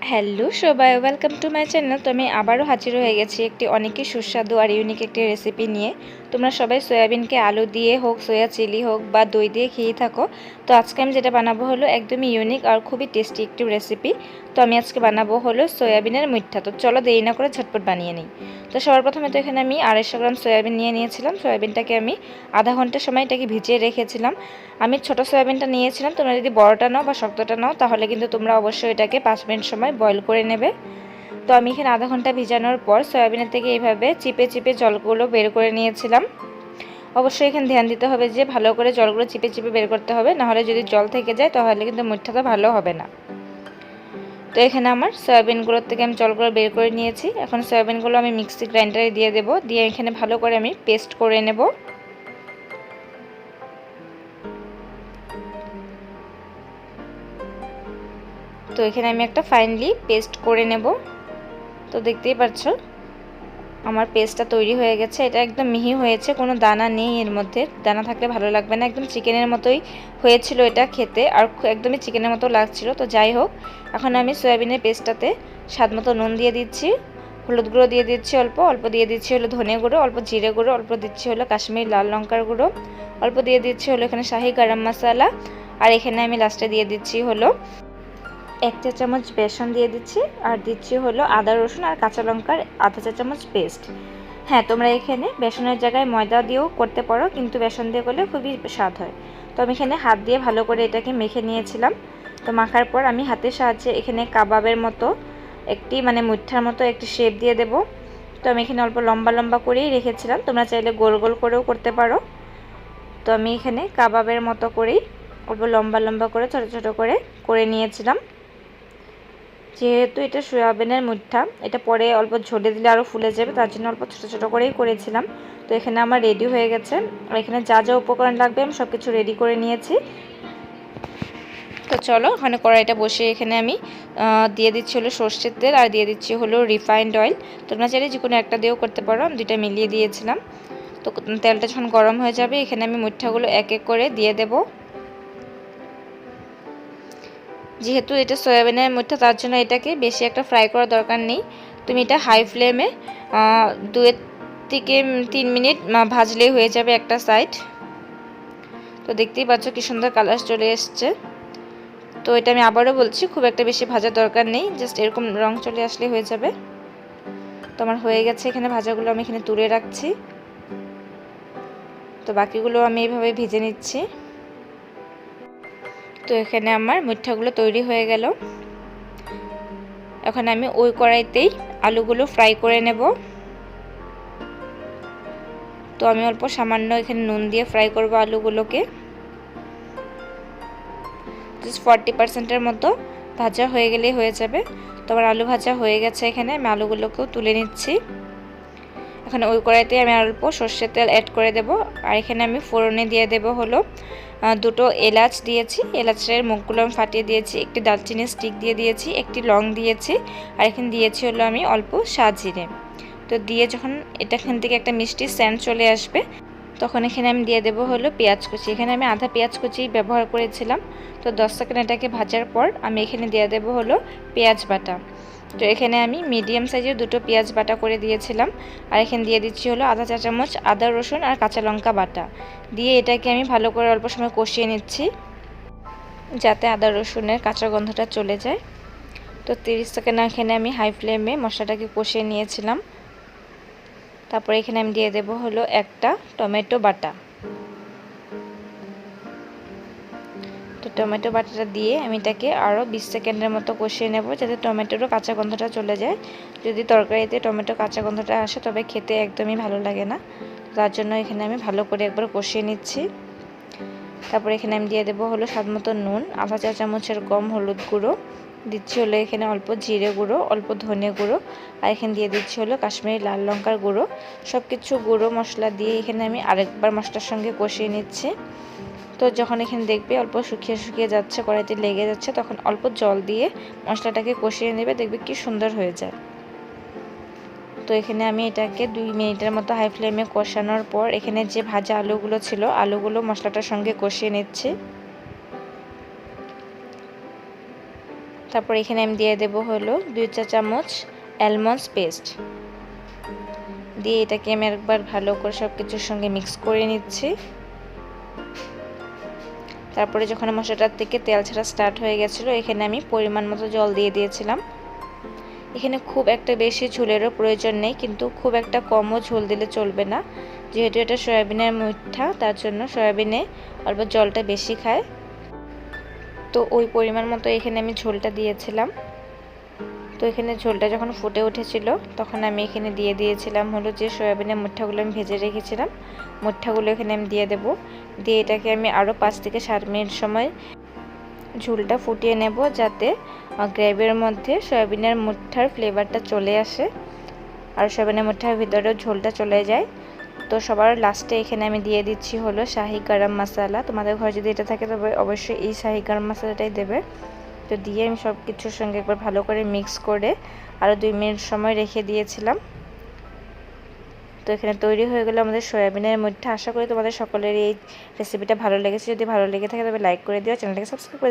Hello সবাই, welcome to my channel. তো আমি আবারও হাজির হয়ে গেছি একটি অনেকই সুস্বাদু আর ইউনিক একটি রেসিপি নিয়ে। তোমরা সবাই সয়াবিনকে আলু দিয়ে হোক, সোয়া চিলি হোক বা দই দিয়ে খেয়ে থাকো। তো আজকে আমি যেটা বানাবো হলো একদমই ইউনিক আর খুবই টেস্টি একটি রেসিপি। তো আমি আজকে বানাবো হলো সয়াবিনের মুইঠা। তো চলো দেরি না করে ঝটপট বানিয়ে নিই। তো সবার প্রথমে তো এখানে আমি 250 গ্রাম সয়াবিন নিয়ে নিয়েছিলাম। সয়াবিনটাকে আমি আধা ঘন্টা সময় এটাকে ভিজিয়ে রেখেছিলাম। আমি ছোট সয়াবিনটা নিয়েছিলাম। তোমরা যদি বড়টা নাও বা শক্তটা নাও তাহলে কিন্তু তোমরা অবশ্যই এটাকে 5 মিনিট সময় বয়েল করে নেবে। তো আমি এখানে আধা ঘন্টা ভিজানোর পর সয়াবিনের থেকে এইভাবে চিপে চিপে জলগুলো বের করে নিয়েছিলাম। অবশ্যই এখানে ধ্যান দিতে হবে যে ভালো করে জলগুলো চিপে চিপে বের করতে হবে, নাহলে যদি জল থেকে যায় তাহলে কিন্তু মুঠটা ভালো হবে না। তো এখানে আমার সয়াবিনগুলোর থেকে আমি জলগুলো বের করে নিয়েছি। এখন সয়াবিনগুলো আমি মিক্সি গ্রাইন্ডারে দিয়ে দেবো, দিয়ে এখানে ভালো করে আমি পেস্ট করে নেব। তো এখানে আমি একটা ফাইনলি পেস্ট করে নেব। তো দেখতেই পাচ্ছ আমার পেস্টটা তৈরি হয়ে গেছে। এটা একদম মিহি হয়েছে, কোনো দানা নেই এর মধ্যে। দানা থাকলে ভালো লাগবে না। একদম চিকেনের মতোই হয়েছিল এটা খেতে, আর একদমই চিকেনের মতো লাগছিল। তো যাই হোক, এখন আমি সয়াবিনের পেস্টটাতে স্বাদ মতো নুন দিয়ে দিচ্ছি, হলুদ গুঁড়ো দিয়ে দিচ্ছি অল্প অল্প, দিয়ে দিচ্ছি হলো ধনে গুঁড়ো, অল্প জিরে গুঁড়ো, অল্প দিচ্ছি হলো কাশ্মীরি লাল লঙ্কার গুঁড়ো, অল্প দিয়ে দিচ্ছি হলো এখানে শাহি গরম মশলা, আর এখানে আমি লাস্টে দিয়ে দিচ্ছি হলো 1 চা চামচ বেসন দিয়ে দিচ্ছি, আর দিচ্ছি হলো আদা রসুন আর কাঁচা লঙ্কার আধা চা চামচ পেস্ট। হ্যাঁ, তোমরা এখানে বেসনের জায়গায় ময়দা দিয়েও করতে পারো, কিন্তু বেসন দিয়ে করলে খুবই স্বাদ হয়। তো আমি এখানে হাত দিয়ে ভালো করে এটাকে মেখে নিয়েছিলাম। তো মাখার পর আমি হাতের সাহায্যে এখানে কাবাবের মতো একটি মুঠার মতো একটি শেপ দিয়ে দেব। তো আমি এখানে অল্প লম্বা লম্বা করেই রেখেছিলাম, তোমরা চাইলে গোল গোল করেও করতে পারো। তো আমি এখানে কাবাবের মতো করেই অল্প লম্বা লম্বা করে ছোট ছোট করে নিয়েছিলাম। যেহেতু এটা সয়াবিনের মুঠা, এটা পরে অল্প ঝোলে দিলে আরও ফুলে যাবে, তার জন্য অল্প ছোটো ছোটো করেই করেছিলাম। তো এখানে আমার রেডি হয়ে গেছে, আর এখানে যা যা উপকরণ লাগবে আমি সব কিছু রেডি করে নিয়েছি। তো চলো ওখানে কড়াইটা বসে এখানে আমি দিয়ে দিচ্ছি হলো সর্ষের তেল, আর দিয়ে দিচ্ছি হলো রিফাইন্ড অয়েল। তোমরা চাইলে যে কোনো একটা দিয়েও করতে পারো, আমি দুইটা মিলিয়ে দিয়েছিলাম। তো তেলটা যখন গরম হয়ে যাবে এখানে আমি মুঠাগুলো এক এক করে দিয়ে দেবো। যেহেতু এটা সয়াবিনের মধ্যে, তার জন্য এটাকে বেশি একটা ফ্রাই করার দরকার নেই। তুমি এটা হাই ফ্লেমে 2 থেকে 3 মিনিট ভাজলেই হয়ে যাবে একটা সাইড। তো দেখতেই পাচ্ছ কি সুন্দর কালার চলে এসছে। তো এটা আমি আবারও বলছি, খুব একটা বেশি ভাজার দরকার নেই, জাস্ট এরকম রং চলে আসলে হয়ে যাবে। তো আমার হয়ে গেছে, এখানে ভাজাগুলো আমি এখানে তুলে রাখছি। তো বাকিগুলো আমি এইভাবে ভেজে নিচ্ছি। তো এখানে আমার মুঠাগুলো তৈরি হয়ে গেল। এখন আমি ওই কড়াইতেই আলুগুলো ফ্রাই করে নেব। তো আমি অল্প সামান্য এখানে নুন দিয়ে ফ্রাই করব আলুগুলোকে। জাস্ট 40% মতো ভাজা হয়ে গেলেই হয়ে যাবে। তো আমার আলু ভাজা হয়ে গেছে, এখানে আমি আলুগুলোকেও তুলে নিচ্ছি। এখন ওই কড়াইতে আমি অল্প সর্ষের তেল অ্যাড করে দেব, আর এখানে আমি ফোড়নে দিয়ে দেব হলো 2টো এলাচ দিয়েছি, এলাচের মুখগুলো আমি ফাটিয়ে দিয়েছি, একটি দারচিনি স্টিক দিয়ে দিয়েছি, একটি লং দিয়েছি, আর এখানে দিয়েছি হলো আমি অল্প সাজিরে। তো দিয়ে যখন এখান থেকে একটা মিষ্টি সেন্ট চলে আসবে তখন এখানে আমি দিয়ে দেবো হলো পেঁয়াজ কুচি। এখানে আমি আধা পেঁয়াজ কুচি ব্যবহার করেছিলাম। তো 10 সেকেন্ড এটাকে ভাজার পর আমি এখানে দিয়ে দেবো হলো পেঁয়াজ বাটা। তো এখানে আমি মিডিয়াম সাইজের 2টো পেঁয়াজ বাটা করে দিয়েছিলাম, আর এখানে দিয়ে দিচ্ছি হলো আধা চা চামচ আদা রসুন আর কাঁচা লঙ্কা বাটা। দিয়ে এটাকে আমি ভালো করে অল্প সময় কষিয়ে নিচ্ছি, যাতে আদা রসুনের কাঁচা গন্ধটা চলে যায়। তো 30 সেকেন্ড এখানে আমি হাই ফ্লেমে মশলাটাকে কষিয়ে নিয়েছিলাম। তারপরে এখানে আমি দিয়ে দেব হলো একটা টমেটো বাটা। তো টমেটো বাটাটা দিয়ে আমি এটাকে আরও 20 সেকেন্ডের মতো কষিয়ে নেব, যাতে টমেটোরও কাঁচা গন্ধটা চলে যায়। যদি তরকারিতে টমেটো কাঁচা গন্ধটা আসে তবে খেতে একদমই ভালো লাগে না। তার জন্য এখানে আমি ভালো করে একবার কষিয়ে নিচ্ছি। তারপরে এখানে আমি দিয়ে দেবো হলো স্বাদ মতো নুন, আধা চা চামচের কম হলুদ গুঁড়ো, দিচ্ছি হলো এখানে অল্প জিরে গুঁড়ো, অল্প ধনে গুঁড়ো, আর এখানে দিয়ে দিচ্ছি হলো কাশ্মীরি লাল লঙ্কার গুঁড়ো। সব কিছু গুঁড়ো মশলা দিয়ে এখানে আমি আরেকবার মশলার সঙ্গে কষিয়ে নিচ্ছি। তো যখন এখানে দেখবে অল্প শুকিয়ে শুকিয়ে যাচ্ছে, কড়াইতে লেগে যাচ্ছে, তখন অল্প জল দিয়ে মশলাটাকে কষিয়ে নেবে, দেখবে কি সুন্দর হয়ে যায়। তো এখানে আমি এটাকে 2 মিনিটের মতো হাই ফ্লেমে কষানোর পর এখানে যে ভাজা আলুগুলো ছিল আলুগুলো মশলাটার সঙ্গে কষিয়ে নিচ্ছি। তারপর এখানে আমি দিয়ে দেব হলো 2 চা চামচ অ্যালমন্ডস পেস্ট দিয়ে এটাকে আমি একবার ভালো করে সব কিছুর সঙ্গে মিক্স করে নিচ্ছি। তারপরে যখন মশলাটার থেকে তেল ছাড়া স্টার্ট হয়ে গেছিলো, এখানে আমি পরিমাণ মতো জল দিয়ে দিয়েছিলাম। এখানে খুব একটা বেশি ঝোলেরও প্রয়োজন নেই, কিন্তু খুব একটা কমও ঝোল দিলে চলবে না, যেহেতু এটা সয়াবিনের মিঠা, তার জন্য সয়াবিনে অল্প জলটা বেশি খায়। তো ওই পরিমাণ মতো এখানে আমি ঝোলটা দিয়েছিলাম। তো এখানে ঝোলটা যখন ফুটে উঠেছিল, তখন আমি এখানে দিয়ে দিয়েছিলাম হলো যে সয়াবিনের মুঠাগুলো আমি ভেজে রেখেছিলাম, মুঠাগুলো এখানে আমি দিয়ে দেব। দিয়ে এটাকে আমি আরও 5 থেকে 7 মিনিট সময় ঝোলটা ফুটিয়ে নেব, যাতে গ্রেভির মধ্যে সয়াবিনের মুঠার ফ্লেভারটা চলে আসে আর সয়াবিনের মুঠার ভিতরেও ঝোলটা চলে যায়। তো সবার লাস্টে এখানে আমি দিয়ে দিচ্ছি হলো শাহি গরম মশলা। তোমাদের ঘরে যদি এটা থাকে তবে অবশ্যই এই শাহি গরম মশলাটাই দেবে। তো দিয়ে আমি সব কিছুর সঙ্গে একবার ভালো করে মিক্স করে আরও 2 মিনিট সময় রেখে দিয়েছিলাম। তো এখানে তৈরি হয়ে গেল আমাদের সয়াবিনের মুঠা। আশা করি তোমাদের সকলের এই রেসিপিটা ভালো লেগেছে। যদি ভালো লেগে থাকে তবে লাইক করে দিও, চ্যানেলটাকে সাবস্ক্রাইব করে দিও।